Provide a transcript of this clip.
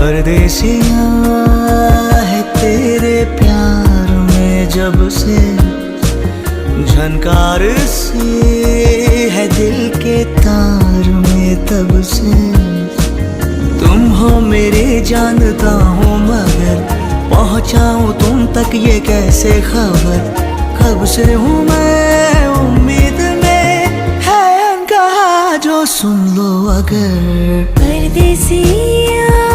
परदेसिया है तेरे प्यार में जब से, झनकार सी है दिल के तार में तब से। तुम हो मेरे जानता हूँ मगर पहुँचाऊँ तुम तक ये कैसे खबर। कब से हूँ मैं उम्मीद में, है अनकहा जो सुन लो अगर। परदेसिया